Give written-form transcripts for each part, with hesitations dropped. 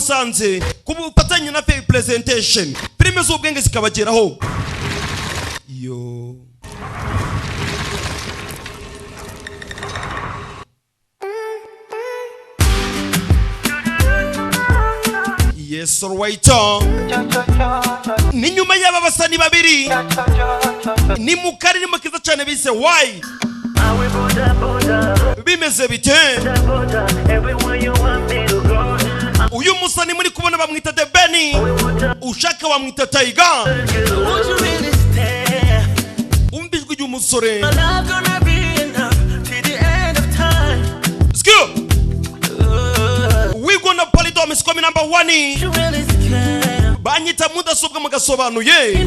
Musanze ku bufatanye na Fair Presentation filime z'ubwenge zikabageraho. Yo yes right ni nyuma y'aba basani babiri ni mu karirimbo kiza cyane bise why bimeze bite. Uyu musani muri kubona bamwita The Benny, ushaka wamwita Tiger. Umbijwe y'umusore skill we gonna polydom is coming number 1 banyita mudasobwa mugasobanuye.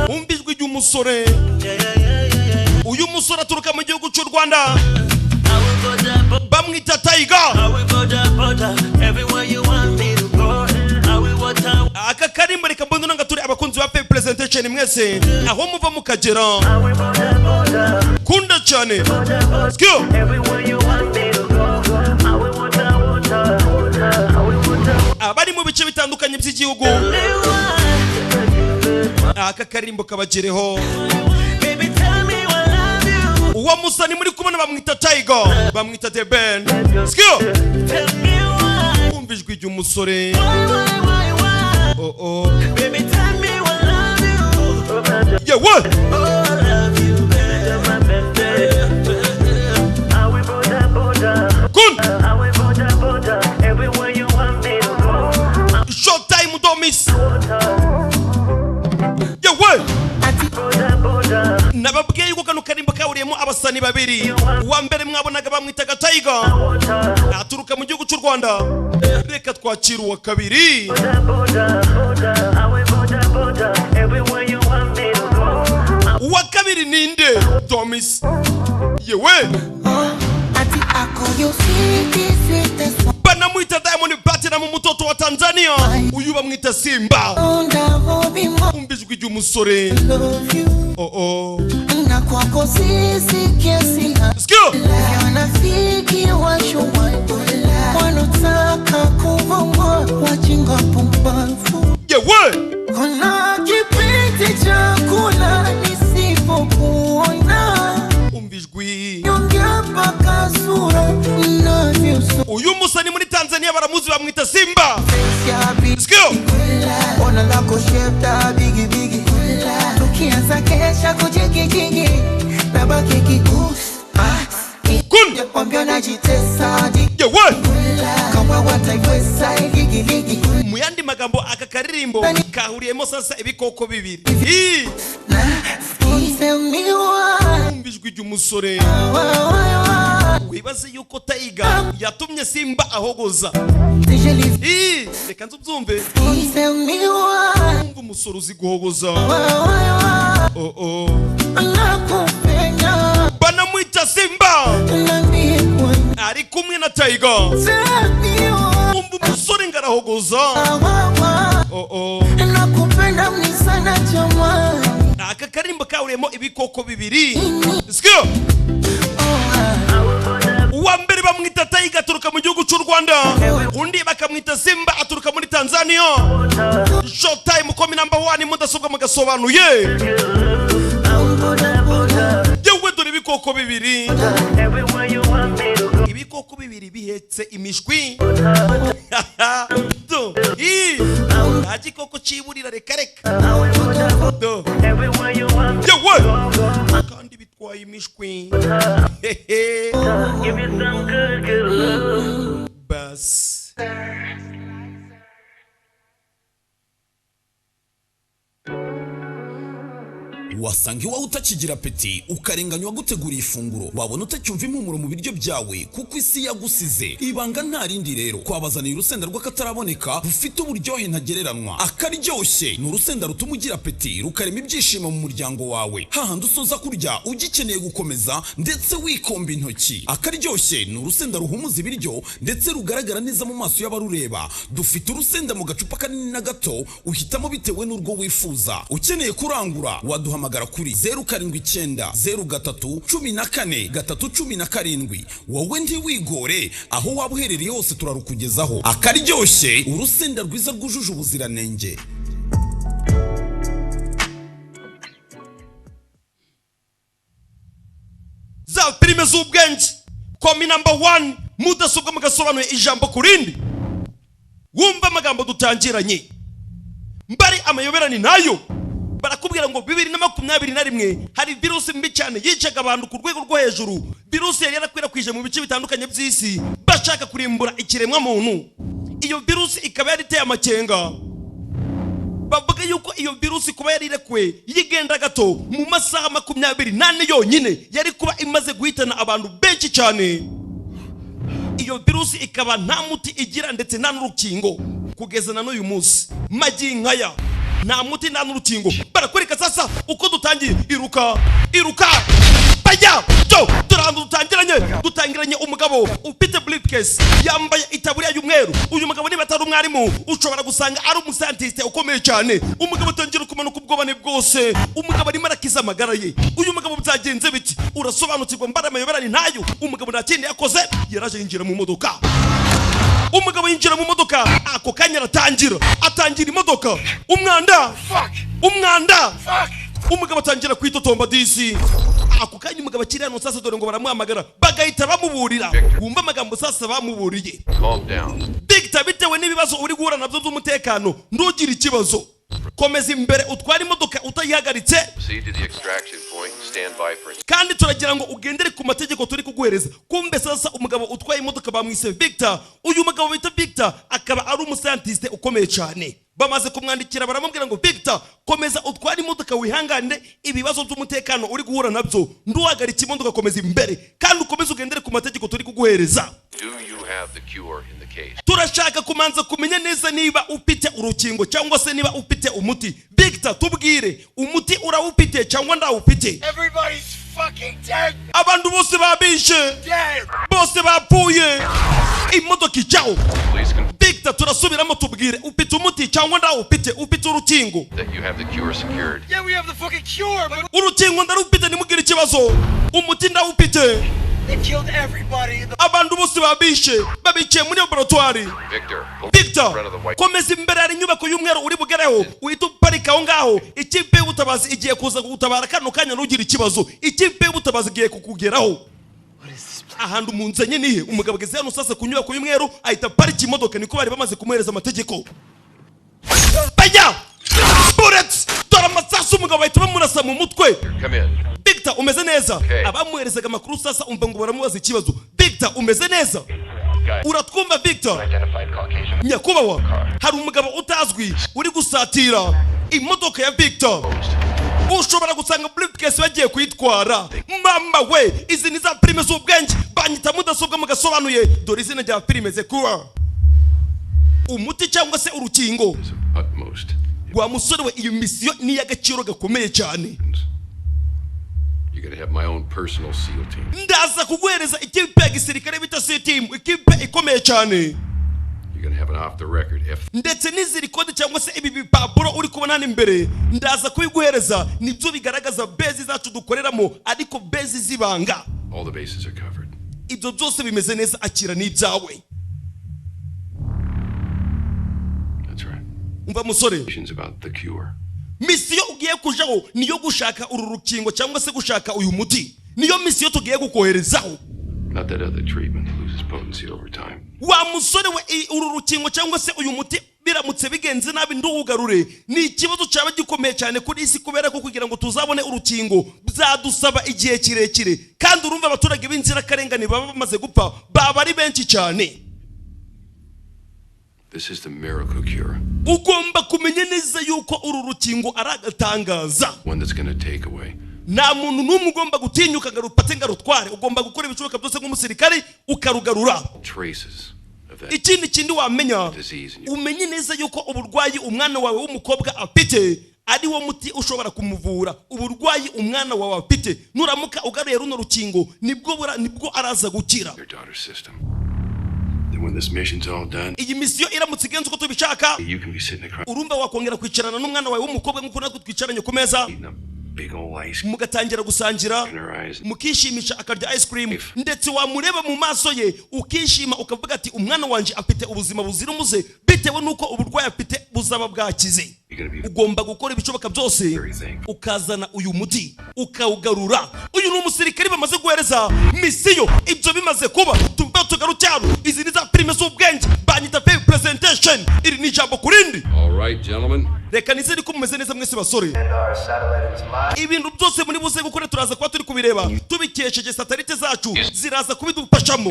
Umbijwe y'umusore uyu musore aturuka mu gihugu cy'u Rwanda bamwita Tiger. Aka karimbo reka mbondo nanga turi abakunzi ba Fair Presentation mwese aho muva mukagera kunda cyane skill abari mu bice bitandukanye by'igihugu aka karimbo kabagereho. Uwa musani muri kubona bamwita Tiger bamwita The Ben skill umbijwe y'umusore baby tell me I love you yeah what I love you better my baby I will border good I will border everywhere you want me to go. Short time don't miss yeah what nababwiye yuko kano karimbo kawuriyemo abasani babiri. Uwa mbere mwabonaga bamwitaga Tiger aturuka mu gihugu cy'u Rwanda. Reka twakira uwa kabiri. Uwa kabiri ninde Thomas yewe banamwita Diamond Platinum mu mutoto wa Tanzania. Uyu bamwita Simba umbijwe y'umusore na kwako sisi kiasi wanafiki wanataka kuvongwa wajinga pumbavu yewe kuna kipindi chakula nisipokuona umbijwi yongea mpaka sura inavyoso. Uyu musani muri Tanzania baramuzi bamwita Simba skill ona lako shepta bigi bigi tukianza kesha kujigijigi baba kiki kun yakwambia najitesa yewe kama wataiweza igigigi muyandi magambo aka karirimbo kahuriyemo sasa ibikoko bibiri umbijwe y'umusore wibaze yuko Tiger yatumye Simba ahogoza. Reka nzubyumve umusore uzi guhogoza banamwita Simba ari kumwe na Tiger. Umusore ngarahogoza nakupenda mnisana jamani. Aka karimbo kawuriyemo ibikoko bibiri skill uwa mbere bamwita Tiger aturuka mu gihugu cy'u Rwanda, undi bakamwita Simba aturuka muri Tanzania. Short time komi number 1 mudasobwa mugasobanuye yewe dore ibikoko bibiri. Ibikoko bibiri bihetse imishwi do agikoko ciburira reka reka do yewe kandi bitwaye imishwi bas. wasanga iwawe utakigira peti ukarenganywa gutegura ifunguro, wabona utacyumva impumuro mu biryo byawe kuko isi yagusize. Ibanga nta rindi rero, kwabazaniye urusenda rw'akataraboneka rufite uburyohe ntagereranwa. Akaryoshye ni urusenda rutuma ugira peti, rukarema ibyishimo mu muryango wawe, hahandi usoza kurya ugikeneye gukomeza ndetse wikomba intoki. Akaryoshye ni urusenda ruhumuza ibiryo ndetse rugaragara neza mu maso y'abarureba. Dufite urusenda mu gacupa kanini na gato, uhitamo bitewe n'urwo wifuza. Ukeneye kurangura waduhamagara kuri 0790 wowe ntiwigore, aho waba uherereye hose turarukugezaho. Akaryoshye, urusenda rwiza rwujuje ubuziranenge. Za filime z'ubwenge komi number 1 mudasobwa mugasobanuye ijambo kurindi. Wumva amagambo dutangiranye mbari amayoberani nayo. Barakubwira ngo 2021 hari virusi mbi cyane yicaga abantu ku rwego rwo hejuru. Virusi yari yarakwirakwije mu bice bitandukanye by'isi bashaka kurimbura ikiremwa muntu. Iyo virusi ikaba yari iteye amakenga. Bavuga yuko iyo virusi kuba yari irekwe yigenda gato mu masaha 28 yonyine yari kuba imaze guhitana abantu benshi cyane. Iyo virusi ikaba nta muti igira ndetse nta n'urukingo kugeza na n'uyu munsi. Maginkaya nta muti nta n'urukingo. Barakwereka sasa uko dutangiye. Iruka bajya turandu dutangiranye umugabo ufite briefcase yambaye itaburiya y'umweru. Uyu mugabo niba atari umwarimu ushobora gusanga ari umuscientist ukomeye cyane. Umugabo tangira kumanuka ubwobane bwose. Umugabo arimo arakiza amagara ye. Uyu mugabo byagenze biti urasobanukirwa mbara amayoberani ntayo. Umugabo nta kindi yakoze, yaraje yinjira mu modoka. Umugabo yinjira mu modoka, ako kanya atangira imodoka. Umwanda. Umugabo atangira kwitotomba disi. Ako kanya umugabo akiri hano sasa dore ngo baramuhamagara bagahita bamuburira. Wumva amagambo sasa bamuburiye. Calm down. Victor, bitewe n'ibibazo uri guhura nabyo by'umutekano ntugire ikibazo. Komeza imbere utwara imodoka utayihagaritse. Proceed to the extraction point and stand by for it. Kandi turagira ngo ugendere ku mategeko turi kuguhereza. Kumbe sasa umugabo utwaye imodoka bamwise Victor. Uyu mugabo bita Victor akaba ari umuscientist ukomeye cyane. Bamaze kumwandikira baramubwira ngo Victor, komeza utwara imodoka wihangane ibibazo by'umutekano uri guhura nabyo. Nduhagarike imodoka, komeza imbere kandi ukomeze ugendere ku mategeko turi kuguhereza. Do you have the cure in the case? Turashaka kumanza kumenya neza niba ufite urukingo cyangwa se niba ufite umuti. Victor, tubwire umuti urawufite cyangwa ndawufite? Everybody's fucking dead. Abantu bose babishe. Dead. Bose bapfuye. Imodoka ijyaho. Please confirm Victor, turasubiramo tubwire ufite umuti cyangwa ndawufite? Ufite urukingo? that you have the cure secured. Yeah, we have the fucking cure, but Urukingo ndarufite, nimugire ikibazo. Umuti ndawufite. they killed everybody in the... Abantu bose babishe babikiye muri laboratoire. Victor, pull in Victor, front of the white. komeza imbere hari inyubako y'umweru uri bugereho. Uhita uparika aho ngaho. Ikipe y'ubutabazi igiye kuza kugutabara kano kanya ntugire ikibazo. Ikipe y'ubutabazi igiye kukugeraho. Ahantu munzanye nihe? Umugabo ageze hano sasa ku nyubako y'umweru ahita parika imodoka, niko bari bamaze kumuhereza amategeko. Bajya! Bullets! Dore amasasu, umugabo ahita bamurasa mu mutwe. Come in. Victor, umeze neza? Okay. Abamuherezaga amakuru sasa umva ngo baramubaza ikibazo. Victor, umeze neza? Uratwumva Victor? Identified Caucasian. Nyakubahwa, hari umugabo utazwi uri gusatira imodoka ya Victor. Ushobora gusanga briefcase bagiye kuyitwara. Mama we, izi ni za filime z'ubwenge. Banyita mudasobwa mugasobanuye. Dore izina rya filime ze kora. Umuti cyangwa se urukingo. It's of utmost. Wa musore we, iyo misiyo ni y'agaciro gakomeye cyane. You're gonna have my own personal SEAL team. Ndaza kuguhereza ikipe ya gisirikare bita SEAL team, ikipe ikomeye cyane. You're gonna have an off-the-record Ndetse n'iziri kode cyangwa se ibi bipapuro uri kubona hano imbere ndaza kubiguhereza. Nibyo bigaragaza bezi zacu dukoreramo, ariko bezi zibanga. All the bases are covered. Ibyo byose bimeze neza, akira n'ibyawe. That's right. Umva musore, Questions about the cure. misiyo ugiye kujaho niyo gushaka uru rukingo cyangwa se gushaka uyu muti. Niyo misiyo tugiye gukoherezaho. Not that other treatment that loses potency over time. Wa musore we, uru rukingo cyangwa se uyu muti biramutse bigenze nabi ndugarure ni ikibazo cyaba gikomeye cyane kuri isi, kubera ko kugira ngo tuzabone urukingo byadusaba igihe kirekire, kandi urumva abaturage b'inzira karengane baba bamaze gupfa baba ari benshi cyane. This is the miracle cure. Ugomba kumenya neza yuko uru rukingo ari agatangaza. One that's gonna take away Nta muntu n'umwe ugomba gutinyuka ngo arupate ngo arutware. Ugomba gukora ibishoboka byose nk'umusirikare ukarugarura. traces of that Ikindi wamenya, disease in you. umenye neza yuko uburwayi umwana wawe w'umukobwa afite ari wo muti ushobora kumuvura. Uburwayi umwana wawe afite nuramuka ugaruye runo rukingo nibwo araza gukira. Your daughter's system. Then when this mission's all done, Iyi misiyo iramutse igenze uko tubishaka, you can be sitting across urumva wakongera kwicarana n'umwana wawe w'umukobwa nk'uko natwe twicaranye ku meza. eating a big old ice mugatangira gusangira in her eyes. mukishimisha akarya ice cream ndetse wamureba mu maso ye ukishima ukavuga ati umwana wanje afite ubuzima buzira umuze bitewe nuko uburwayi afite buzaba bwakize. Ugomba gukora ibishoboka byose ukazana uyu muti ukawugarura. Uyu ni umusirikari bamaze guhereza misiyo. Ibyo bimaze kuba tugarucyaro izi ni za prime z'ubwenge banyita pay presentation. Iri ni jambo kurindi. All right, gentlemen. Reka nizere ko mumeze neza mwese basore. Ibintu byose muri buze gukora turaza kuba turi kubireba tubikesheje satelite zacu ziraza kubidufashamo.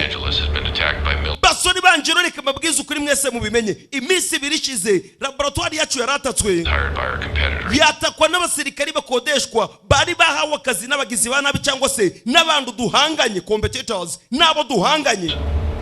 Basore banjiro reka mabwiza ukuri mwese mubimenye. Iminsi ibiri ishize laboratoire yacu yaratatswe yatakwa n'abasirikari bakodeshwa bari bahawe akazi n'abagizi ba nabi cyangwa se n'abantu duhanganye competitors n'abo duhanganye.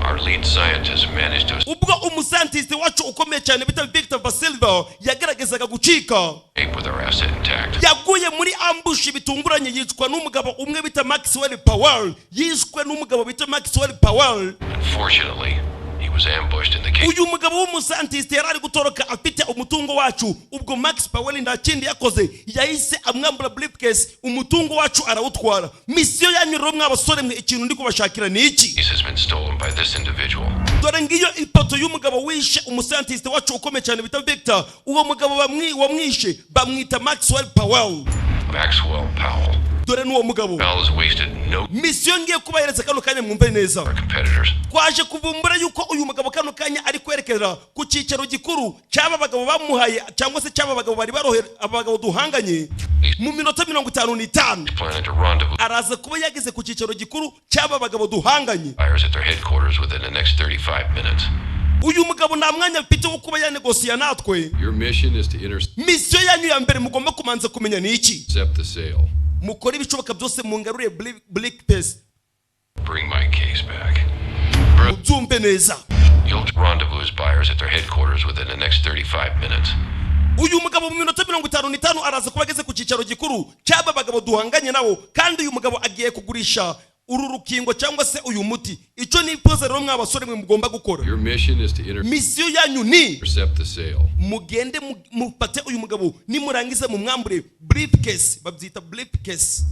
Our lead scientist managed to ubwo umuscientist wacu ukomeye cyane bita Victor Vasilva yageragezaga gucika with our asset intact. yaguye muri ambush bitunguranye yicwa n'umugabo umwe bita Maxwell Powell. Yishwe n'umugabo bita Maxwell Powell. Unfortunately, he was ambushed in the cave. Uyu mugabo w'umuscientist yarari gutoroka afite umutungo wacu. Ubwo Max Powell ndakindi yakoze yahise amwambura briefcase umutungo wacu arawutwara. Misiyo yanyu rero mw'abasore mwe ikintu ndi kubashakira ni iki? This has been stolen by this individual. Dore ngiyo ipoto y'umugabo wishe umuscientist wacu ukomeye cyane bita Victor. Uwo mugabo wamwishe bamwita Maxwell Powell. Maxwell Powell. Dore n'uwo mugabo. Powell has wasted no misiyo ngiye kubahereza kano kanya mwumve neza. competitors. Twaje kuvumbura yuko uyu mugabo kano kanya ari kwerekera ku cyicaro gikuru cy'aba bagabo bamuhaye cyangwa se cy'aba bagabo bari barohera abagabo duhanganye mu minota 55. Planning to rendezvous Araza kuba yageze ku cyicaro gikuru cy'aba bagabo duhanganye. buyers at their headquarters within the next 35 minutes. Uyu mugabo nta mwanya mfite wo kuba yanegosiya natwe. Your mission is to Misiyo yanyu ya mbere mugomba kumanza kumenya ni iki? intercept the sale. Mukora ibishoboka byose mungarure Black Pace. Bring my case back. Ubyumve neza. You'll rendezvous his buyers at their headquarters within the next 35 minutes. Uyu mugabo mu minota 55 araza kuba ageze ku cyicaro gikuru cy'aba bagabo duhanganye nabo kandi uyu mugabo agiye kugurisha uru rukingo cyangwa se uyu muti. Icyo ni ipoza rero mw'abasore mwe mugomba gukora. Your mission is to Misiyo yanyu ni intercept the sale. mugende mupate uyu mugabo nimurangiza mu mwambure briefcase babyita briefcase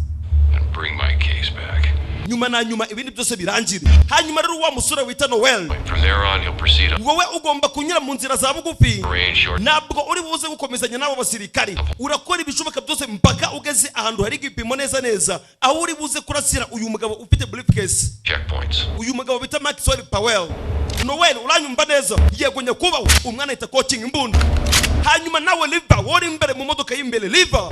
And bring my case back. nyuma na nyuma ibindi byose birangire. Hanyuma rero wa musore wita Noel From there on, he'll proceed wowe ugomba kunyura mu nzira za bugufi. arrange short Ntabwo uri buze gukomezanya n'abo basirikari. Urakora ibishoboka byose mpaka ugeze ahantu hari igipimo neza neza aho uri buze kurasira uyu mugabo ufite briefcase. checkpoints. Uyu mugabo bita Maxwell Powell. Noel uranyumva neza? Yego nyakubaho umwana ahita coaching imbunda. Hanyuma nawe Liva wori imbere mu modoka y'imbere Liva.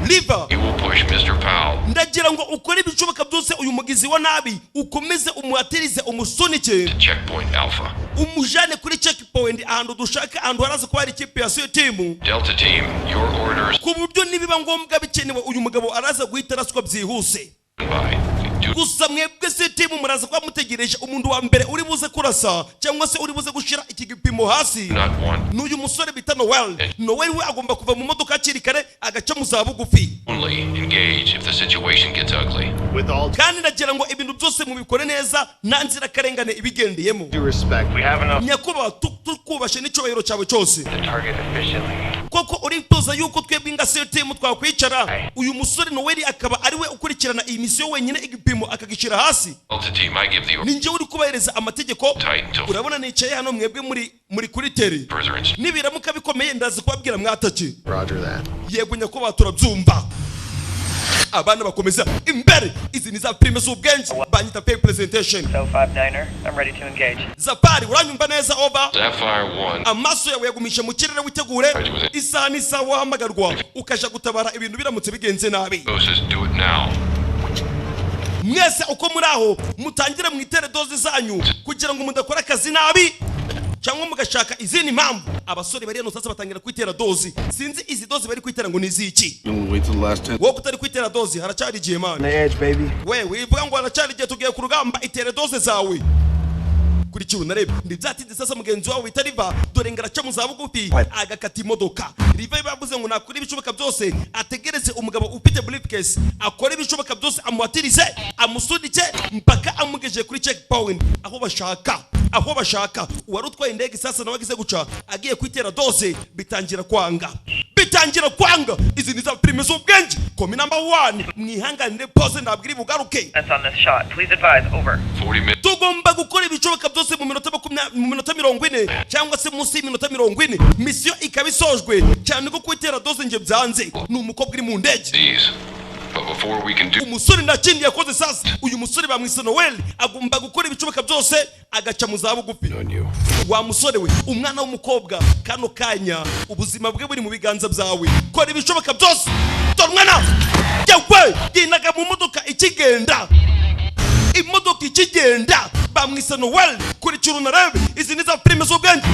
Reaper, he will push Mr. Powell. Ndagira ngo ukore ibishoboka byose uyu mugizi wa nabi ukomeze umuhatirize umusunike To checkpoint Alpha. umujane kuri checkpoint ahantu dushaka ahantu haraza kuba hari ikipe ya suyo timu Delta team, your orders ku buryo nibiba ngombwa bikenewe uyu mugabo araza guhita araswa byihuse. by. Gusa mwebwe se timu muraza kuba mutegereje umuntu wa mbere uri buze kurasa cyangwa se uri buze gushira iki gipimo hasi. Not one. N'uyu musore bita Noel. Noel we agomba kuva mu modoka akiri kare agaca mu za bugufi. Only engage if the situation gets ugly. With all Kandi ndagira ngo ibintu byose mubikore neza nta nzira karengane ibigendeyemo. due respect, we have enough Nyakuba tukubashe n'icyubahiro cyawe cyose. to target efficiently. Koko urifuza yuko twebwe inga se timu twakwicara uyu musore Noel akaba ari we ukurikirana iyi misiyo wenyine igipimo akagishira hasi. Delta team, I give the order. Ninjye uri kubahereza amategeko. Tight until Urabona nicaye hano mwebwe muri kuri teri. further instructions. Nibiramuka bikomeye ndaza kubabwira mwataki. Roger that. Yego nyakuba turabyumva. Abana bakomeza imbere. Izi ni za prime z'ubwenge banyita pay presentation. So 59er, I'm ready to engage. Zapari uranyumva neza over. Sapphire 1. Amaso yawe yagumisha mu kirere witegure. Isaha n'isaha wahamagarwa ukaja gutabara ibintu biramutse bigenze nabi. Bosses, do it now. Mwese uko muri aho mutangire mwitere doze zanyu kugira ngo mudakora akazi nabi cyangwa mugashaka izindi mpamvu. Abasore bari hano sasa batangira kwitera dozi. Sinzi izi dozi bari kwitera ngo niziki. Wait till the last 10. Wowe utari kwitera dozi haracyari igihe On man. the edge, baby. Wewe ivuga ngo haracyari igihe tugiye ku rugamba itere doze zawe. Kuri kibu narebe ndibyatinze sasa mugenzi wawe wita Riva dore ngaraca mu zabugufi agakata imodoka. Riva bavuze ngo nakora ibishoboka byose ategereze umugabo ufite briefcase akora ibishoboka byose amuhatirize amusunike mpaka amugejeje kuri checkpoint aho bashaka wari utwaye indege sasa nawe agize guca agiye kwitera dose bitangira kwanga izi ni za filime z'ubwenge komi number 1 mwihanganire pose ndabwira bugaruke. That's on this shot. Please advise, over. 40 minutes. Tugomba gukora ibishoboka byose mu minota 40 cyangwa se munsi y'iminota 40 mission ikabisojwe cyane ko kwitera dose nje byanze ni umukobwa uri mu ndege. But before we can do umusore nakindi yakoze sasa uyu musore bamwise Noel agomba gukora ibishoboka byose agaca mu za bugufi. Wa musore we umwana w'umukobwa kano kanya ubuzima bwe buri mu biganza byawe kora ibishoboka byose tormwana yewe yinaga mu modoka ikigenda bamwise Noel kuri Churunarebe izi ni za filime z'ubwenge.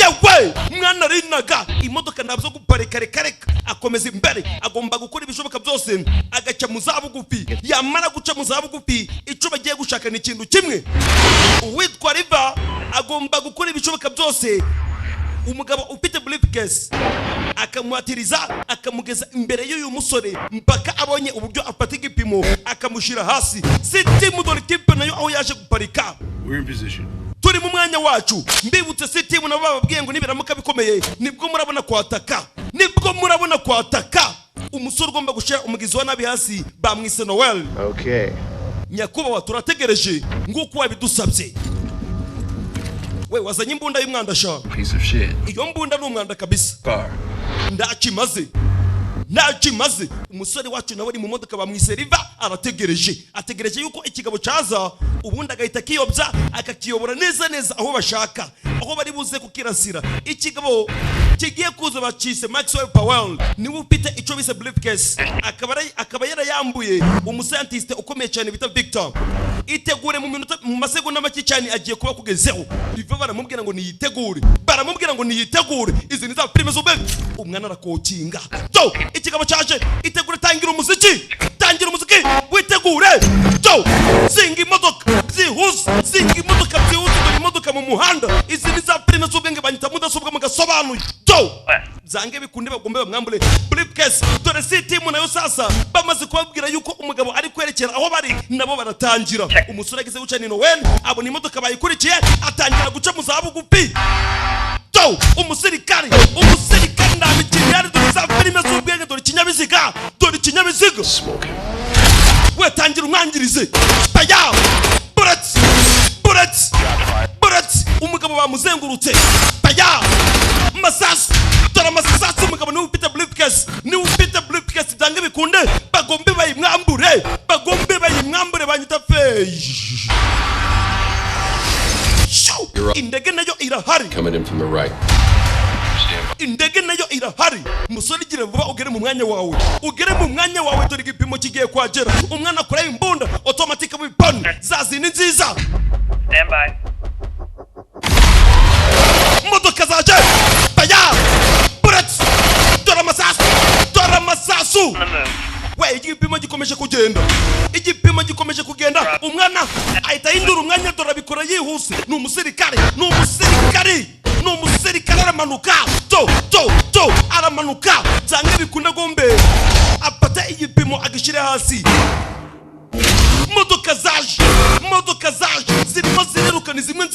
Yewe mwana rinaga imodoka nabyo guparika reka akomeza imbere agomba gukora ibishoboka byose agaca mu za bugufi yamara guca mu za bugufi ico bagiye gushaka ni ikintu kimwe. Uwitwa Riva agomba gukora ibishoboka byose umugabo ufite briefcase akamuhatiriza akamugeza imbere y'uyu musore mpaka abonye uburyo afata igipimo akamushira hasi. City Mudol Kipe nayo aho yaje guparika. We're in position. Turi mu mwanya wacu mbibutse City nabo bababwiye ngo nibiramuka bikomeye nibwo murabona kwataka umusore ugomba gushira umugizi wa nabi hasi bamwise Noel. Okay. Nyakuba turategereje nguko wabidusabye. We wazanye imbunda y'umwanda sha. Piece of shit. Iyo mbunda n'umwanda kabisa. Car. Ndakimaze umusore wacu nawe ni mu modoka bamwise Riva ategereje yuko ikigabo caza ubundi agahita kiyobya akakiyobora neza aho bashaka aho bari buze kukirasira. Ikigabo kigiye kuza bacise Maxwell Powell niwe ufite ico bise briefcase akaba yarayambuye umuscientist ukomeye cyane bita Victor. Itegure mu masegonda make cyane agiye kuba kugezeho. Riva baramubwira ngo niyitegure izi ni za filime z'ubwenge. Umwana arakokinga ikigabo cyaje itegure tangira umuziki witegure zinga imodoka byihuse dore imodoka mu muhanda izi ni za filime z'ubwenge banyita mudasobwa mu gasobanuye zange bikunde bagombe bamwambure briefcase. Dore City nayo sasa bamaze kubabwira yuko umugabo ari kwerekera aho bari nabo baratangira. Umusore ageze guca ni Noel abona imodoka bayikurikiye atangira guca mu za bugufi. Umusirikari ndabikiriye dore za filime z'ubwenge dore ikinyabiziga we tangira umwangirize paya bullets umugabo bamuzengurutse paya masasu dore amasasu umugabo niwe ufite briefcase dange bikunde bagombe bayimwambure banyita indege nayo irahari coming in from the right. musore gira vuba ugere mu mwanya wawe dore igipimo kigiye kwagera umwana akora imbunda automatic weapon zazini nziza. Stand by. Modoka zaje paya bullets dore amasasu we igipimo gikomeje kugenda umwana ahita hindura umwanya dore abikora yihuse. Ni umusirikare aramanuka zange bikunda gombe apata igipimo agishire hasi. Modoka zaje zirimo zireruka ni zimwe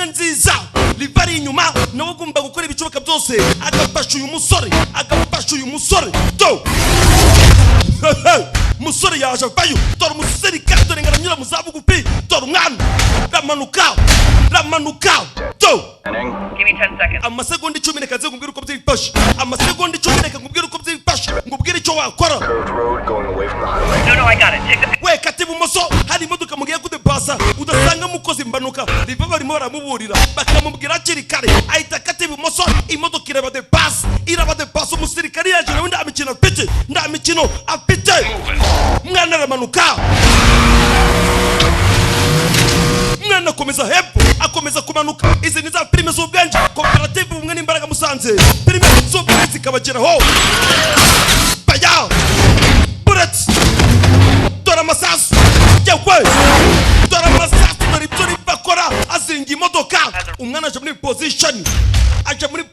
nziza libari inyuma nawe agomba gukora ibicoboka byose agafasha uyu musore musore yaje avayo dore umusirikare dore ngaranyura mu za bugufi dore umwana ramanuka Give me 10 seconds. amasegonda 10 reka nze ngubwire uko byifashe ngubwire icyo wakora. No, I got it. Take the... We kati bumoso hari imodoka mugiye kudepasa udasanga mukozi mbanuka Riva barimo baramuburira bakamubwira akiri kare ahita kati bumoso imodoka iraba de pass umusirikari yaje nawe ndamikino afite mwana aramanuka mwana akomeza kumanuka. Izi ni za filime z'ubwenge cooperative umwe n'imbaraga musanze filime z'ubwenge zikabageraho paya bullets dore amasasu dore ibyo bakora azinga imodoka umwana aje muri position aja muri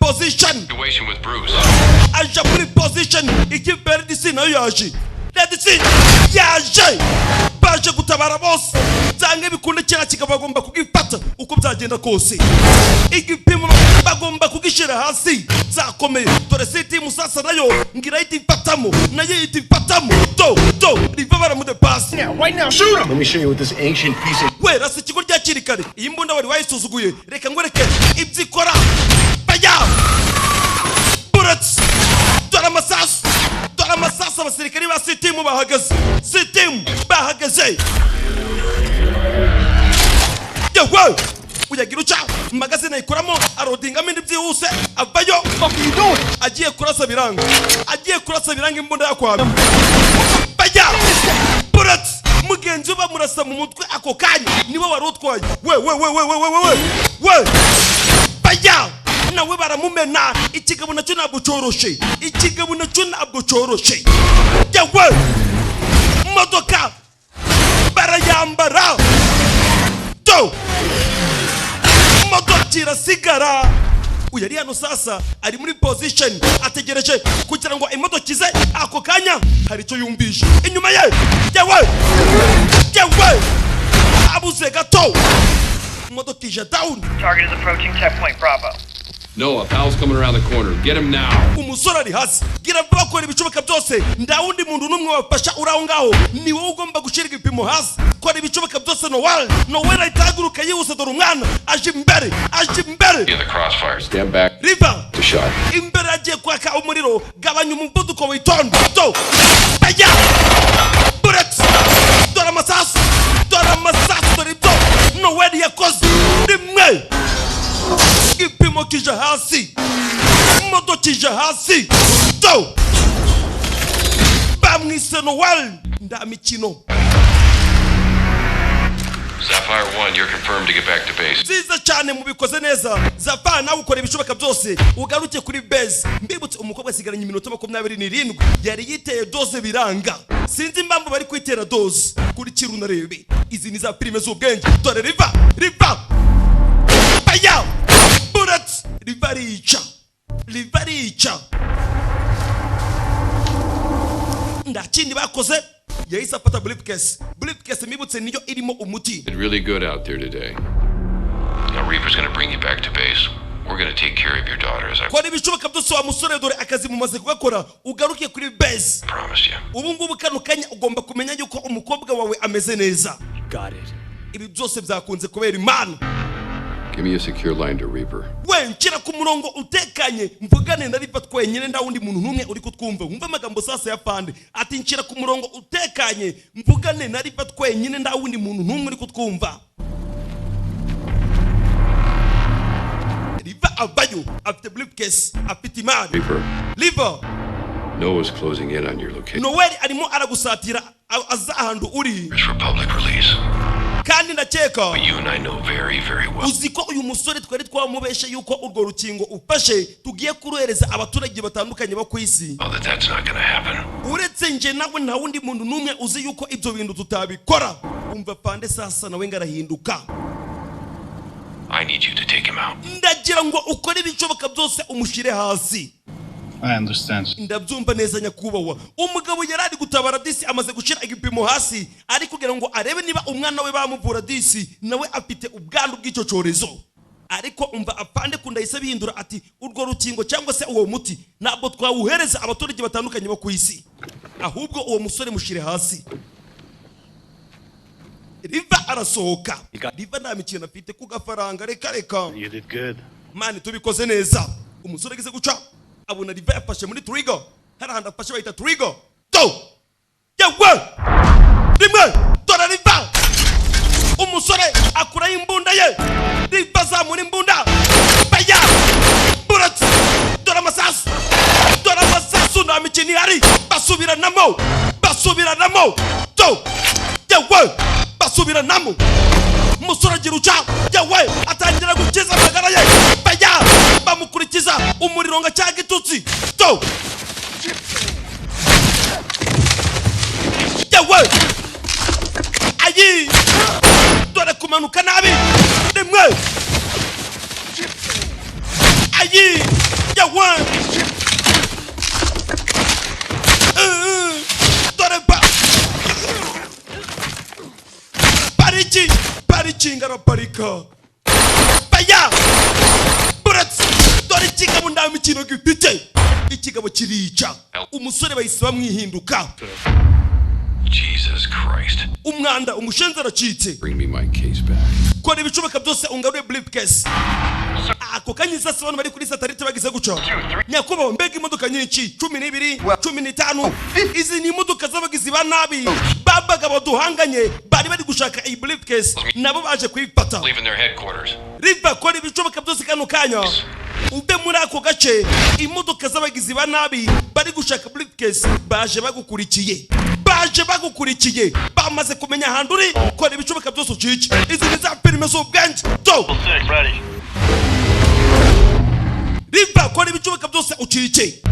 position ikipe RDC nayo yaje medicine yaje baje gutabara bose zange bikunde kera kigabagomba kugifata uko byagenda kose igipimo bagomba kugishira hasi zakomeye dore siti musasa nayo ngira itifatamo naye itifatamo do rivabara mu the past Right now, shoot him! Let me show you what this ancient piece of... we rasi kigo rya kirikare iyi mbunda wari wayisuzuguye reka ngwereke ibyikora baya bullets dore amasasu abasirikari ba sitimu bahagaze yewe uyagira uca magazine ayikoramo arodingamo indi byihuse avayo agiye kurasa biranga imbunda yakwabye baya bullets mugenzi bamurasa mu mutwe ako kanya nibo wari utwaye we baya nawe baramumena ikigabo nacyo ntabwo coroshe yewe modoka barayambara do modoka irasigara uyari hano sasa ari muri position ategereje kugira ngo imodoka ize ako kanya hari icyo yumbisha inyuma ye yewe abuze gato imodoka ije down. Target is approaching checkpoint Bravo. No, a pal's coming around the corner. Get him now. Umusore ari hasi gira bakora ibicoboka byose ndawundi muntu numwe wafasha uraho ngaho ni wowe ugomba gushira igipimo hasi kora ibicoboka byose no wera itaguruka yihuse dore umwana aje imbere In the crossfire. Stand back. Riva The shot. imbere agiye kwaka umuriro gabanya umuvuduko w'itonde do baya bullets dore amasasu dore do no wera yakoze rimwe igipimo kije hasi imodoka ije hasi do bamwise Noel nda mikino. Sapphire 1, you're confirmed to get back to base. Ziza cyane mubikoze neza Zappa nawe ukora ibishoboka byose ugaruke kuri base mbibutse umukobwa asigaranye iminota 27 yari yiteye dose biranga sinzi impamvu bari kwitera dose kuri kiruna rebe izi ni za prime z'ubwenge dore riva baya bullets rivarica ndakindi bakoze yahise afata briefcase mibutse niyo irimo umuti. Did really good out there today. Now Reaper's gonna bring you back to base. We're gonna take care of your daughter as I kora ibishoboka byose wa musore dore akazi mumaze kugakora ugaruke kuri base promised you. ubu ngubu kano kanya ugomba kumenya yuko umukobwa wawe ameze neza. Got it. Ibi byose byakunze kubera Imana. Give me a secure line to Reaper. We nshira ku murongo utekanye mvugane na Riva twenyine ndawundi muntu numwe uri kutwumva umva amagambo sasa ya pande ati nshira ku murongo utekanye mvugane na Riva twenyine ndawundi muntu numwe uri kutwumva. Riva abayo afite briefcase afite imana Reaper. Noah's closing in on your location. Noel arimo aragusatira aza ahantu uri. Republic release. Kandi ndakeka But you and I know very, very well. uziko uyu musore twari twamubesha yuko urwo rukingo ufashe tugiye kurohereza abaturage batandukanye bo ku isi. Oh, that's not gonna happen. Uretse nje nawe nta wundi muntu numwe uzi yuko ibyo bintu tutabikora. Umva pande sasa nawe ngarahinduka. I need you to take him out. Ndagira ngo ukore ibishoboka byose umushire hasi. I understand. Ndabyumva neza nyakubahwa umugabo yarari gutabara disi amaze gushira igipimo hasi ari kugira ngo arebe niba umwana we bamuvura disi nawe afite ubwandu bw'icyo cyorezo ariko umva apande kundayise bihindura ati urwo rukingo cyangwa se uwo muti ntabwo twawuhereza abaturage batandukanye bo ku isi ahubwo uwo musore mushire hasi. Riva arasohoka Riva nta mikino afite ku gafaranga reka You did good. mani tubikoze neza umusore gize guca abona Riva yafashe muri trigger harahanda afashe bayita trigger to yewe rimwe dora Riva umusore akura imbunda ye Riva zamura imbunda baya bullets dora masasu na mikini hari basubiranamo to yewe basubiranamo umusore giruca yewe atangira gukiza amagara ye baya bamukurikiza umuriro nga cya gitutsi to yewe ayi dore kumanuka nabi rimwe ayi yewe dore parikinga araparika baya buratse dore ikigabo nta mikino gifite ikigabo kirica umusore bahise bamwihinduka Jesus Christ. umwanda umushenzi aracitse Bring me my case back. kora ibicubaka byose ungarure briefcase ako kanyisa abantu bari kuri satellite bagize guca nyakubaho mbega imodoka nyinshi 12 15 izi ni imodoka z'abagizi ba nabi babaga baduhanganye bari bari gushaka iyi briefcase nabo baje kuyifata Leaving their headquarters. riva kora ibicubaka byose kano kanya ube muri ako gace imodoka z'abagizi ba nabi bari gushaka briefcase baje bagukurikiye bamaze kumenya ahantu uri kora ibicubaka byose ucice izi ni za filime z'ubwenge to riva kora ibicubaka byose ucice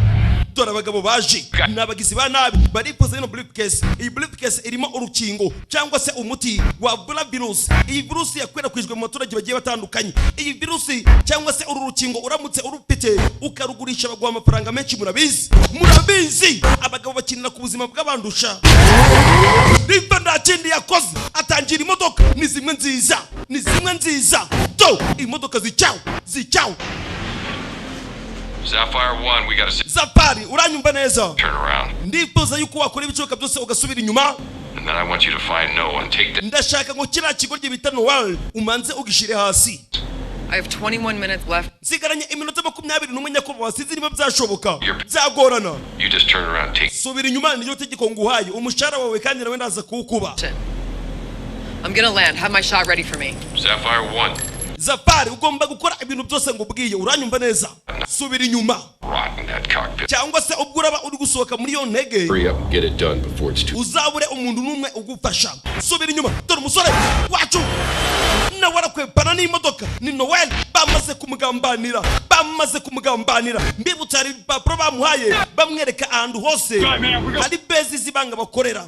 dore abagabo baje n'abagizi ba nabi baripoze ino briefcase iyi briefcase irimo urukingo cyangwa se umuti wa virus iyi virus yakwirakwijwe mu baturage bagiye batandukanye iyi virus cyangwa se uru rukingo uramutse urupite ukarugurisha baguha amafaranga menshi murabizi abagabo bakinira ku buzima bw'abandusha riva nta kindi yakoze atangira imodoka ni zimwe nziza to imodoka zicyaw Sapphire 1, we gotta Zafari uranyumva neza turn around. ndifuza yuko wakora ibicoka byose ugasubira inyuma And then I want you to find Noah and take the... ndashaka ngo kiriya kigo bita Noel umanze ugishire hasi I have 21 minutes left. sigaranye iminota 21 nyakubahwa wasize niba byashoboka byagorana You just turn around and take... subira inyuma niyo tegeko nguhaye umushahara wawe kandi nawe ndaza kuwukuba I'm gonna land. Have my shot ready for me. Sapphire 1. Zafari ugomba gukora ibintu byose ngubwiye uranyumva neza subira inyuma Rot in that cockpit. cyangwa se ubwo uraba uri gusohoka muri yo ntege Hurry up and get it done before it's too... uzabure umuntu n'umwe ugufasha subira inyuma dore umusore wacu nawe arakwepana n'imodoka ni Noel bamaze kumugambanira mbibutsa hari ibipapuro bamuhaye bamwereka ahantu hose hari bezi zibanga bakorera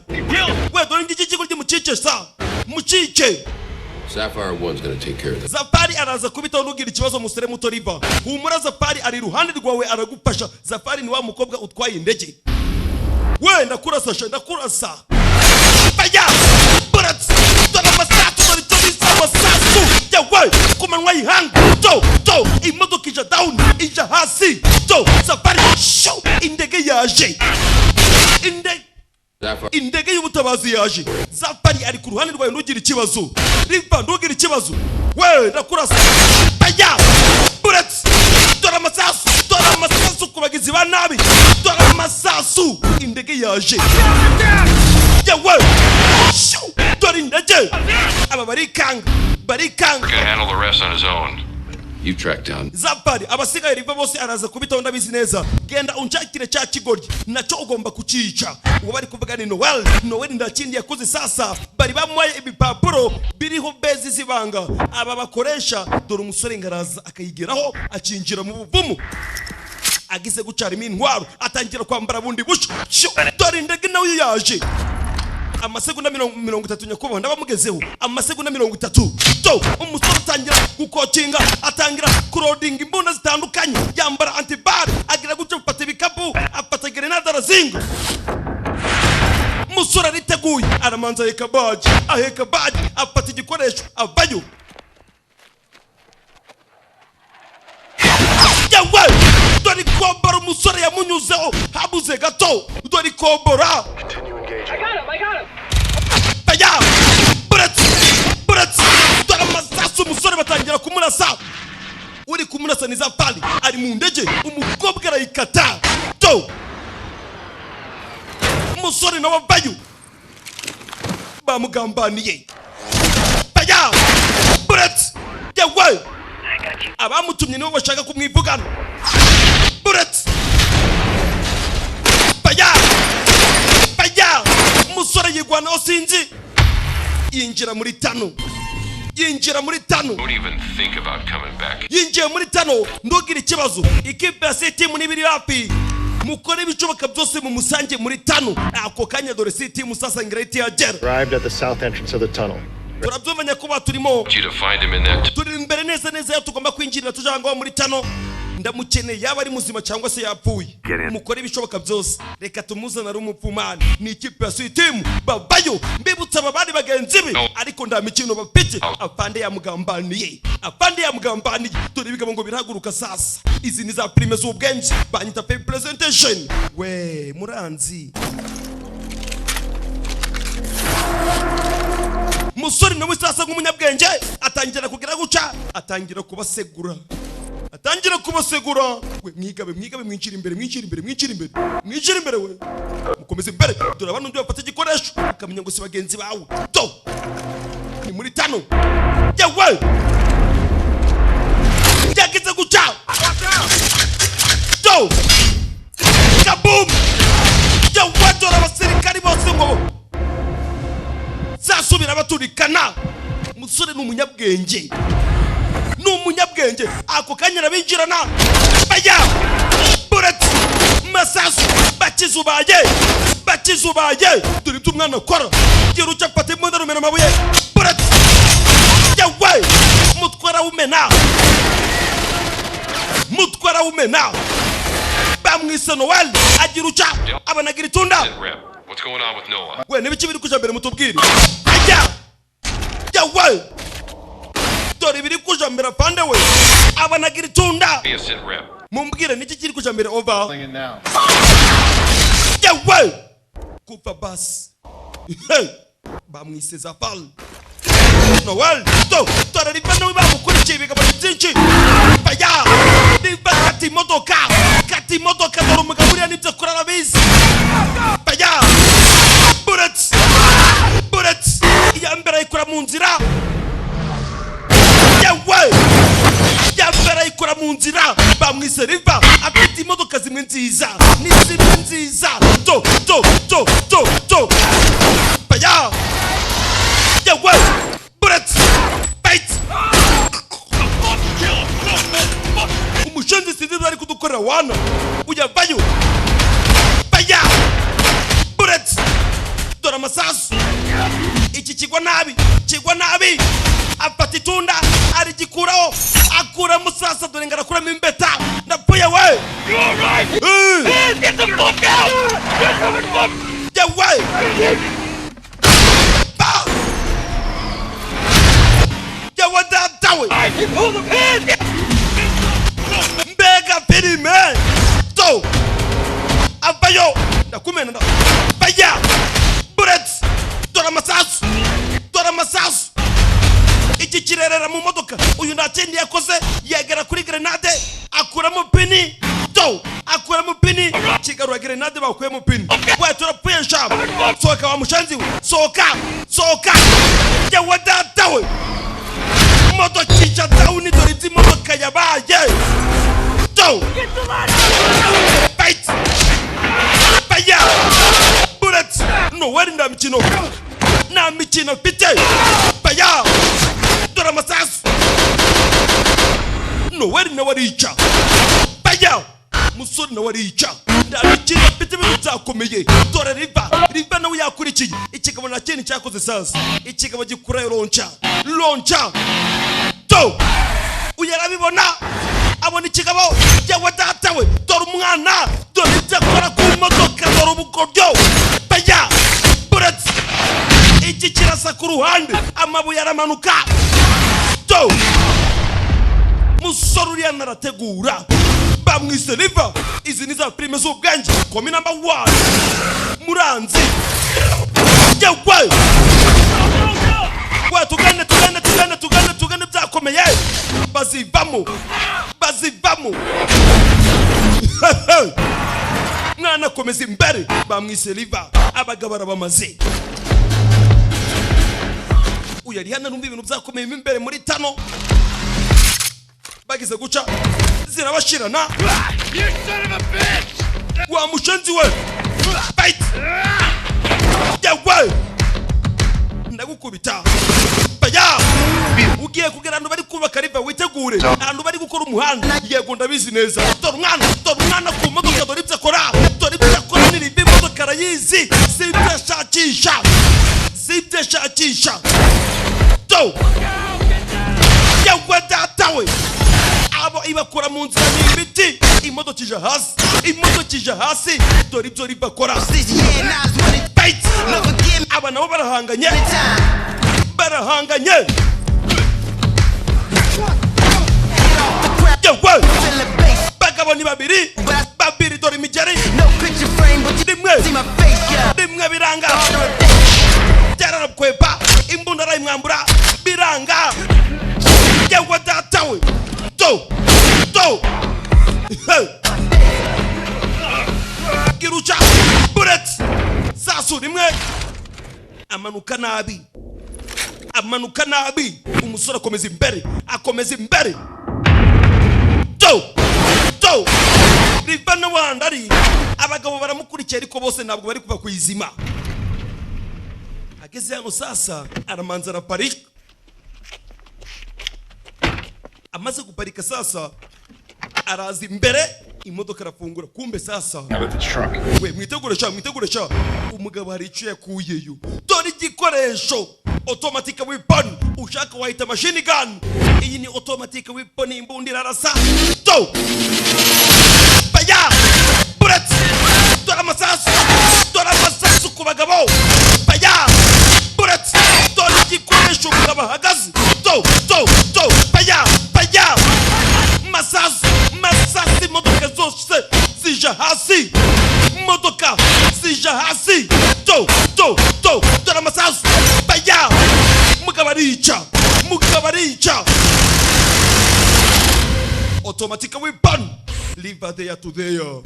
we dore ngiki kigo ry'umucice sa mucice Sapphire 1's gonna take care of this. Zafari araza kubitaho nugira ikibazo musore muto riva humura Zafari ari iruhande rwawe aragufasha Zafari ni wa mukobwa utwaye indege we ndakurasa baya buratse dore amasasu dore tubisa amasasu yawe kumanwa yihanga to imodoka ija down ija hasi to Zafari show indege yaje indege y'ubutabazi yaje Zafari ari ku ruhande rwawe ntugira ikibazo riva ntugira ikibazo we ndakurasa baya buratse dore amasasu ku bagizi ba nabi dore amasasu indege yaje yawe dore indege aba barikanga We're gonna handle the rest on his own. You track down. Zafari abasigaye riva bose araza kubitaho ndabizi neza genda unshakire cya kigoryi naco ugomba kucica uwo bari kuvuga ni Noel ndakindi yakoze sasa bari bamuhaye ibipapuro biriho bezi zibanga aba bakoresha dore umusore ngaraza akayigeraho acinjira mu buvumu agize gucarimo intwaro atangira kwambara bundi busho dore indege nawe yaje amasegonda 30 nyakubahwa ndabamugezeho amasegonda 30 to umusore atangira gukokinga atangira kurodinga imbunda zitandukanye yambara antibar agira guca afata ibikapu afata grenade arazinga umusore ariteguye aramanza aheka baji afata igikoresho avayo yawe dore kobora umusore yamunyuzeho habuze gato dore kobora I got him. baya buratse dore amasasu umusore batangira kumurasa uri kumurasa ni Zafari ari mu ndege umukobwa arayikata to umusore nawe avayo bamugambaniye baya buratse yawe abamutumye nibo bashaka kumwivugana buratse baya umusore yigwanaho sinzi yinjira muri tano Don't even think about coming back. yinjiye muri tano ndugira ikibazo ikipe ya C-Team nibiri hafi mukore ibicoboka byose mu musange muri tano ako kanya dore C-Team sasa ngireti yagera Arrived at the south entrance of the tunnel. turabyumvanya kuba turimo You to find him in that... turi imbere neza yo tugomba kwinjirira tujanga muri tano ndamukeneye yaba ari muzima cyangwa se yapfuye mukore ibishoboka byose reka tumuzana ari umupfumani ni ikipe ya Sweet Team babayo mbibutsa abandi bagenzi be ariko nda mikino bapite afande yamugambaniye dore bigabo ngo birahaguruka sasa izi ni za prime z'ubwenge banyita pay presentation we muranzi musore nawe sasa nk'umunyabwenge atangira kugira guca atangira kubasegura we mwigabe mwinjira imbere we mukomeze imbere dore abantu ndi bafata igikoresho ukamenya ngo si bagenzi bawe do ni muri tano yawe yagize guca do kaboom yawe dore abasirikari bose ngo zasubira baturikana musore n'umunyabwenge ako kanya nabinjirana baya bullet masasu bakizubaye turi tumwana kora gira ucapate mbona rumena mabuye bullet yawe mutwara umena bamwise Noel agira uca abanagira itunda. What's going on with Noah? We nibiki biri kuja mbere mutubwire ajya yawe dore biri kuja mbere pande we abanagira itunda mumbwire niki kiri kuja mbere over yawe kufa bas bamwise Zafal Noel dore rivana we bamukurikiye bigabo byinshi baya niba kati modoka dore umugabo uriya nibyo kurara bizi baya bullets yambere ikora mu nzira yawe yambere ikora mu nzira bamwise Riva afite imodoka zimwe nziza do baya yawe bullets bite umushenzi sinzi ari kudukorera wana uyavayo baya bullets dore amasasu iki kigwa nabi afata itunda arigikuraho akura musasa dore ngarakuramo imbeta napfuye we get the fuck out yawe yawe datawe mbega filime to avayo ndakumena baya bullets dore amasasu iki kirerera mu modoka uyu ntakindi yakoze yegera kuri grenade akuramo pini kigarura grenade bakuyemo pini we turapfuye shaba sohoka wa mushanzi we sohoka yawe datawe modoka ica down dore izi modoka yabaye do fight baya bullets no wari nda mikino pite baya dore amasasu no wari na warica baya musore na warica nda mikino pite bizakomeye dore Riva nawe yakurikiye ikigabo na cyene cyakoze sasa ikigabo gikura loncha do uyarabibona abona ikigabo yawe datawe dore umwana dore ibyakora ku modoka dore ubukoryo baya bullets iki kirasa ku ruhande amabuye aramanuka do musore uriya narategura bamwise Riva izi ni za prime z'ubwenge komi number 1 muranzi yawe we tugane byakomeye bazivamo mwana komeza imbere bamwise Riva abagabo barabamaze uyari hano numva ibintu byakomeye imbere muri tano bagize guca zirabashirana wa mushenzi we fight yawe ndagukubita baya ugiye kugera ahantu bari kubaka Riva witegure ahantu bari gukora umuhanda yego ndabizi neza dore umwana ku modoka dore ibyo akora ni Riva imodoka arayizi sibyo shakisha do yawe datawe abo ibakora mu nzira n'ibiti imodoka ije hasi imodoka ije hasi dore ibyo ribakora aba nabo barahanganye bagabo ni babiri dore imigeri rimwe biranga byararabkwepa imbunda arayimwambura biranga yewe datawe giruca bullet sasu rimwe amanuka nabi umusore akomeza imbere riva n'abandi ari abagabo baramukurikiye ariko bose ntabwo bari kuva kuyizima ageze hano sasa aramanza araparika amaze guparika sasa araza imbere imodoka arafungura kumbe sasa we mwitegure cha umugabo hari icyo yakuyeyo dore igikoresho automatic weapon ushaka wahita machine gun iyi ni automatic weapon imbundi rarasa baya bullet dore amasasu ku bagabo baya bullet dore igikoresho umugabo ahagaze baya masasu imodoka zose zija hasi dore amasasu baya mugabo arica automatic weapon live there to there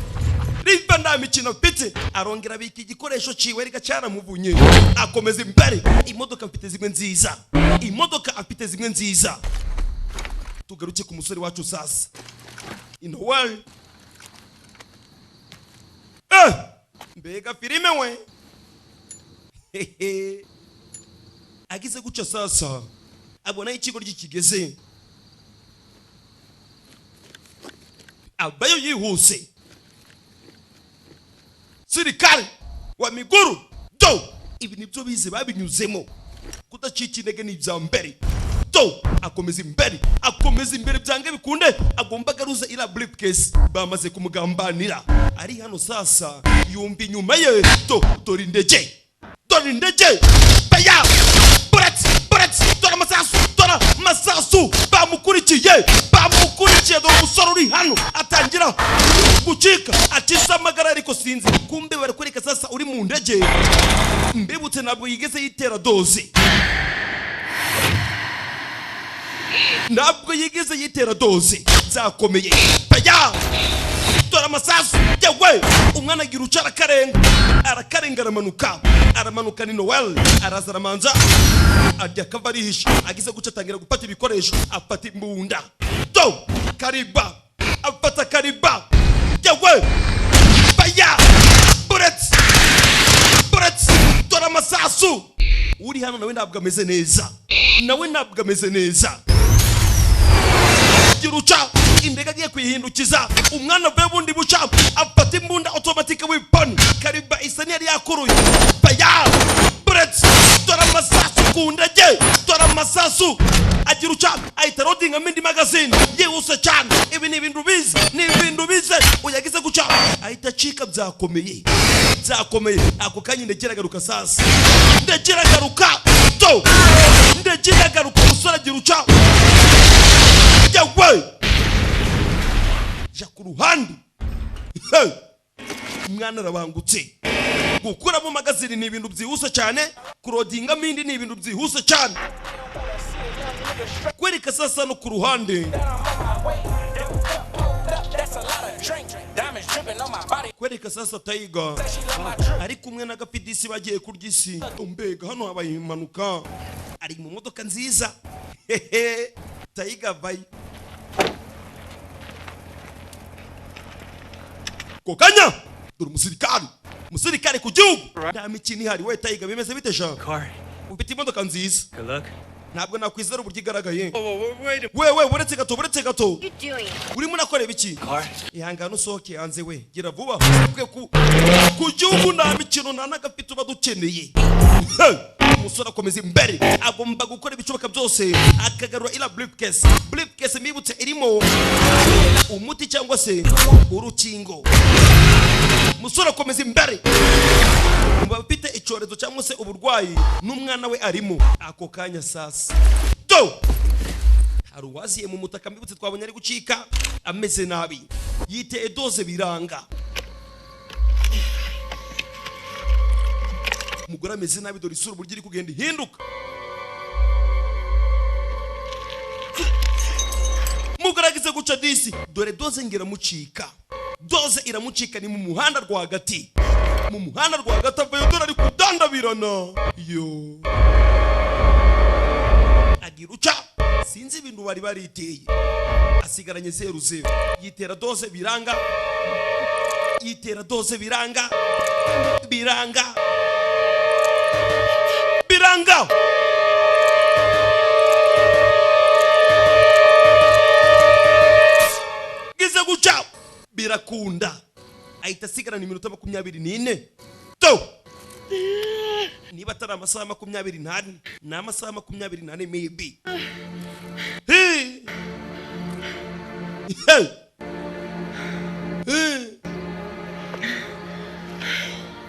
riva nda mikino piti arongera biki igikoresho ciwe rigacana muvunye akomeza imbere imodoka mfite zimwe nziza tugaruke ku musore wacu sasa in world mbega filime we agize guca sasa abona ikigo ry'ikigeze abayo yihuse sirikare wa miguru ibi nibyo bize babinyuzemo kudacika intege n'ibya mbere akomeza imbere byange bikunde agomba garuza ira briefcase bamaze kumugambanira ari hano sasa yumva inyuma ye dore indege baya bullet dore amasasu bamukurikiye dore umusore uri hano atangira gucika akisa amagara ariko sinzi kumbe barakwereka sasa uri mu ndege mbibutse ntabwo yigeze yitera doze zakomeye baya dore amasasu yewe umwana agira uca arakarenga aramanuka ni Noel araza aramanza ajya kavarihisha agize guca atangira gufata ibikoresho afata imbunda afata kariba yewe baya bullet dore amasasu uri hano nawe ntabwo ameze neza giruca indege agiye kwihindukiza umwana ve bundi buca afata imbunda automatic weapon kariba isa yari yakuruye baya bullet dore amasasu ku ndege dore amasasu agiruca ahita loading amindi magazine yihuse cyane ibi ni ibintu bize uyagize guca ahita acika byakomeye ako kanya ndegera garuka sasa umusore agiruca yawe ja ku ruhande umwana arabangutse gukuramo magazine ni ibintu byihuse cyane kurodinga mindi ni ibintu byihuse cyane kwereka sasa no ku ruhande kwereka sasa Tiger ari kumwe na gapidisi bagiye kurya isi mbega hano habaye impanuka ari mu modoka nziza Tiger bayi kokanya dore umusirikare ku gihugu nta mikino ihari we Tiger bimeze bite sha ufite imodoka nziza ntabwo nakwizera uburyo igaragaye wewe buretse gato urimo nakoreba iki ihangana usohoke hanze we gira vuba ku gihugu nta mikino nta n'agafite uba dukeneye umusore akomeza imbere agomba gukora ibishoboka byose akagarura ila briefcase. Briefcase mibutse irimo umuti cyangwa se urukingo. Umusore akomeza imbere bafite icyorezo cyangwa se uburwayi n'umwana we arimo ako kanya sasa. Hari uwaziye mu mutaka mbibutse twabonye ari gucika ameze nabi yiteye doze biranga. Umugore ameze nabi dore isura uburyo iri kugenda ihinduka. Umugore agize guca disi dore doze ngera mucika. Doze iramucika ni mu muhanda rwagati. Mu muhanda rwagati avayo dore ari kudandabirana. Yo agiruca sinzi ibintu bari bariteye asigaranye 0-0 yitera doze biranga. Yitera doze biranga. Biranga gize guca birakunda ahita asigarana iminota 24 niba atari amasaha 24 ni amasaha 24 maybe.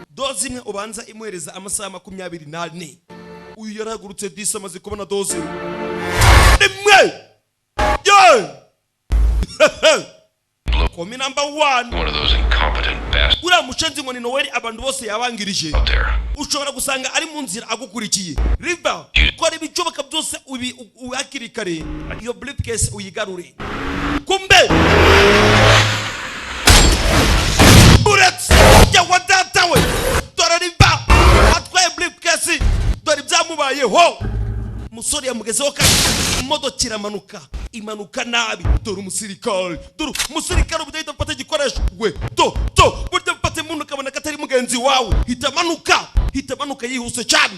Doze imwe ubanza imuhereza amasaha 24. Uyu yaragurutse disi amaze kubona doze imwe. Komi number 1. One of those incompetent bastards uriya mushenzi ngo ni Noel abantu bose yabangirije. out there. Ushobora gusanga ari mu nzira agukurikiye. Riva kora ibicoboka byose hakiri kare iyo briefcase uyigarure. Kumbe Bullets yawa data we dore Riva atwaye briefcase dore byamubayeho. Musore yamugezeho kandi imodoka iramanuka imanuka nabi dore umusirikare ubudahita mfata igikoresho we burya mfate muntu kabona katari mugenzi wawe hita manuka yihuse cyane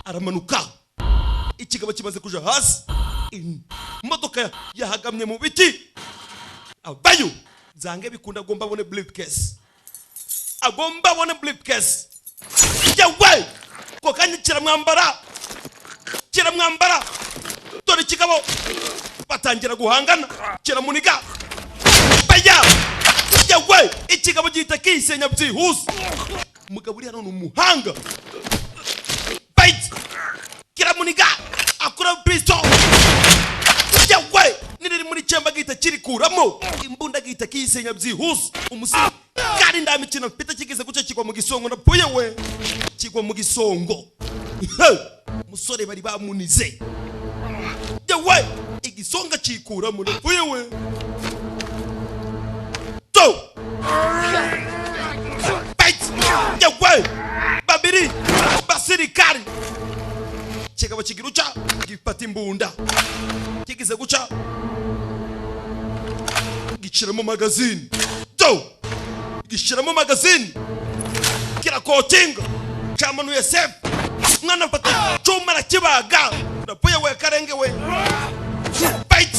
aramanuka ikigabo kimaze kuja hasi imodoka yahagamye mu biti abayo zange bikunda agomba abone briefcase yawe ko kanya kiramwambara dore ikigabo batangira guhangana kiramuniga baya yawe ikigabo gihita kisenya byihuse. Umugabo uri hano ni umuhanga bite kiramuniga akura pistol yawe niri muri cyamba gihita kirikuramo imbunda gihita kisenya byihuse. Umusiri kandi ndamikina mfite kigeze guca kigwa mu gisongo napuye we kigwa mu gisongo. Musore bari bamunize yawe igisonga cikuramo napuye we yawe babiri basirikari kigabo kigiruca gifata imbunda kigize guca gishiramo magazine kirakotinga cyamanuye safe mwana mfata chuma na kibaga napuye we karenge we bite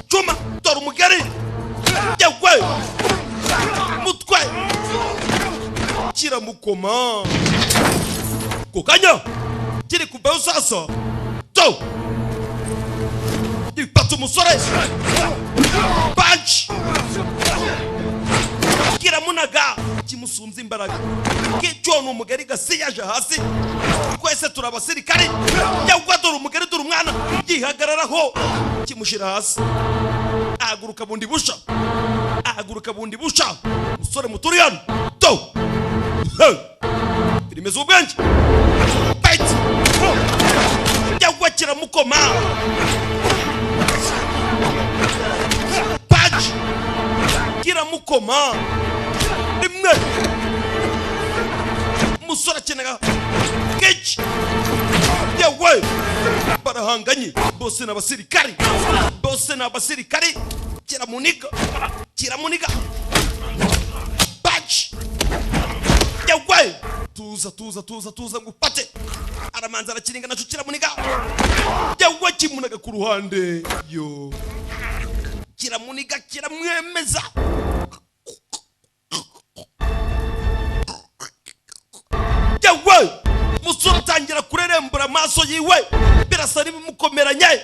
chuma dore umugari yawe mutwe kiramukoma kokanya kiri kubaho sasa gifata umusore punch kiramunaga kimusunza imbaraga kicona umugari gasiyaje hasi. Kwese turabasirikari yawe dore umugari dore umwana yihagararaho kimushira hasi ahaguruka bundi busha musore muturiyano birimeze ubwenge bite yawe kiramukoma punch kiramukoma rimwe. Musore akenega kechi yawe barahanganye bose n'abasirikari kiramuniga punch yawe tuza ngufate aramanza arakiringa naco kiramuniga yawe kimunaga ku ruhande yo kiramuniga kiramwemeza amaso yiwe birasa n'ibimukomeranye.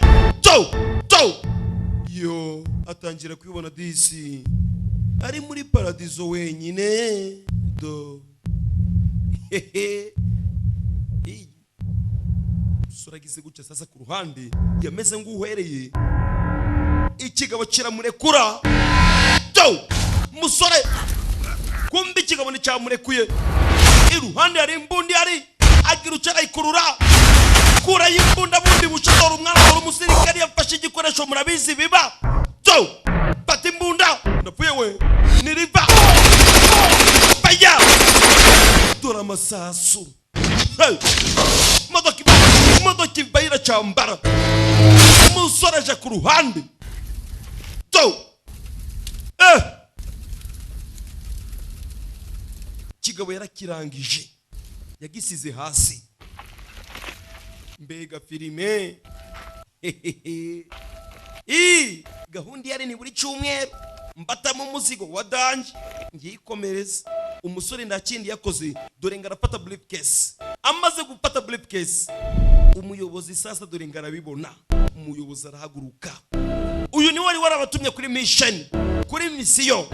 Yo atangira kwibona disi ari muri paradizo wenyine do. Suragize gutya sasa ku ruhande yameze nguhwereye. Ikigabo kiramurekura. Musore kumbi ikigabo ni cyamurekuye. Iruhande hari imbundi ari agira ucara ikurura. Kura y'imbunda bundi bushadora umwana w'umusirikari yafashe igikoresho murabizi biba. Pata imbunda ndapfuye we ni riva. Baya dora amasasu. Modoka ibayira cyambara. Umusore aje ku ruhande. Kigabo yarakirangije yagisize hasi. Mbega filime. Gahunda yari ni buri cyumweru mbata mu muzigo wa danje ngiyikomereza. Umusore ndakindi yakoze dore ngarafata briefcase. Amaze gufata briefcase umuyobozi sasa dore ngarabibona. Umuyobozi arahaguruka. Uyu ni wari warabatumye kuri mission, kuri mission.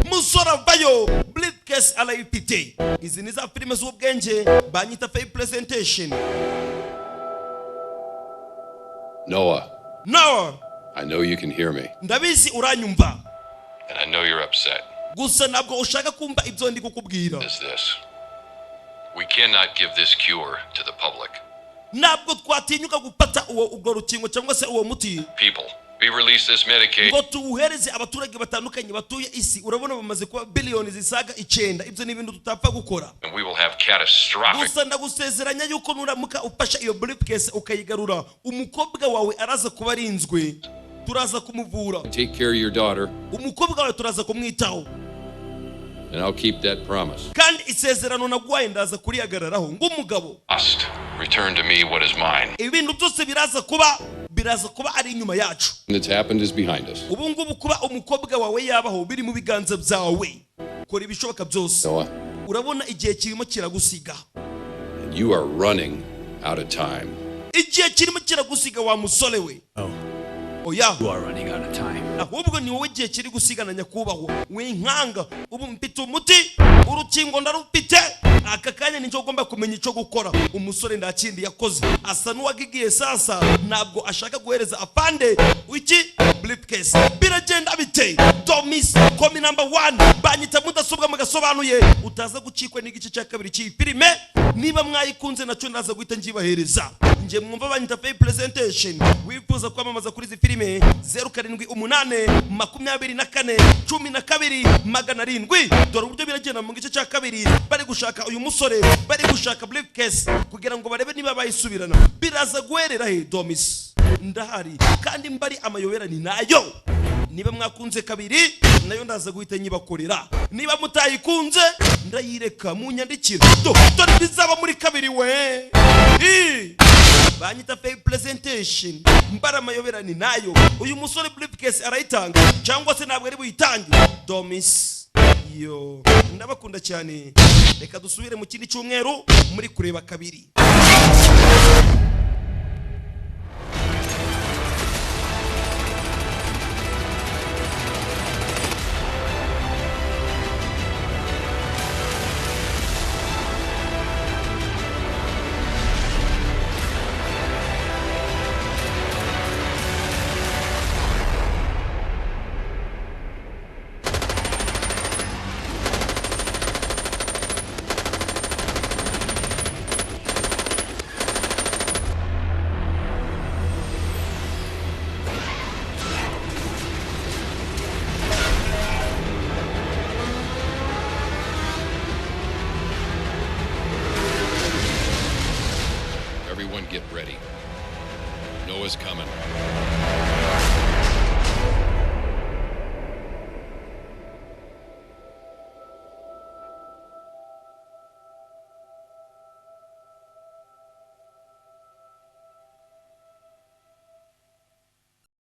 Musora bayo briefcase alayipite. Izi ni za filime z'ubwenge banyita fair presentation. Noah, I know you can hear me. Ndabizi uranyumva. And I know you're upset. Gusa nabwo ushaka kumva ibyo ndi kukubwira. Is this? We cannot give this cure to the public. Nabwo twatinyuka gupata ubwo rukingo cyangwa se uwo muti. People, we release this medication. Ngo tuwuhereze abaturage batandukanye batuye isi. Urabona bamaze kuba billions zisaga 9. Ibyo ni ibintu tutapfa gukora. And we will have catastrophic. Gusa ndagusezeranya yuko nuramuka ufasha iyo briefcase ukayigarura umukobwa wawe araza kuba arinzwe. Turaza kumuvura. Take care of your daughter. Umukobwa wawe turaza kumwitaho. And I'll keep that promise. Kandi isezerano nagwaye ndaza kurihagararaho ng'umugabo. Must return to me what is mine. Ibintu byose biraza kuba ari inyuma yacu. That's happened is behind us. Ubu ngubu kuba umukobwa wawe yabaho biri mu biganza byawe. Kora ibishoboka byose. Noah. Urabona igihe kirimo kiragusiga. And you are running out of time. Igihe kirimo kiragusiga wa musole we. Oya. You are running out of time. Ahubwo ni wowe gihe kiri gusigana nyakubahwa. Winkanga ubu mpita umuti urukingo ndarufite. Aka kanya ninjye ugomba kumenya icyo gukora. Umusore ndakindi yakoze asa n'uwagigiye sasa ntabwo ashaka guhereza apande wiki briefcase. Biragenda bite Domis komi number 1 banyita mudasobwa mugasobanuye utaza gucikwe n'igice cya kabiri cy'ifilime. Niba mwayikunze nacyo ndaza guhita ngibahereza. Nje mwumva banyita fair presentation. Wifuza kwamamaza kuri izi filime 07882412 dore uburyo biragenda mu gice cya kabiri. Bari gushaka uyu musore, bari gushaka briefcase kugira ngo barebe niba bayisubirana. Biraza guherera he Domis? Ndahari kandi mbari amayobera ni nayo. Niba mwakunze kabiri nayo ndaza guhita nyibakorera. Niba mutayikunze ndayireka mu nyandikiro. Dore bizaba muri kabiri we. Banyita fair presentation. Mbara amayobera ni nayo. Uyu musore briefcase arayitanga cyangwa se ntabwo ari buyitange. Domis yo ndabakunda cyane. Reka dusubire mu kindi cyumweru muri kureba kabiri. Everyone get ready. Noah's coming.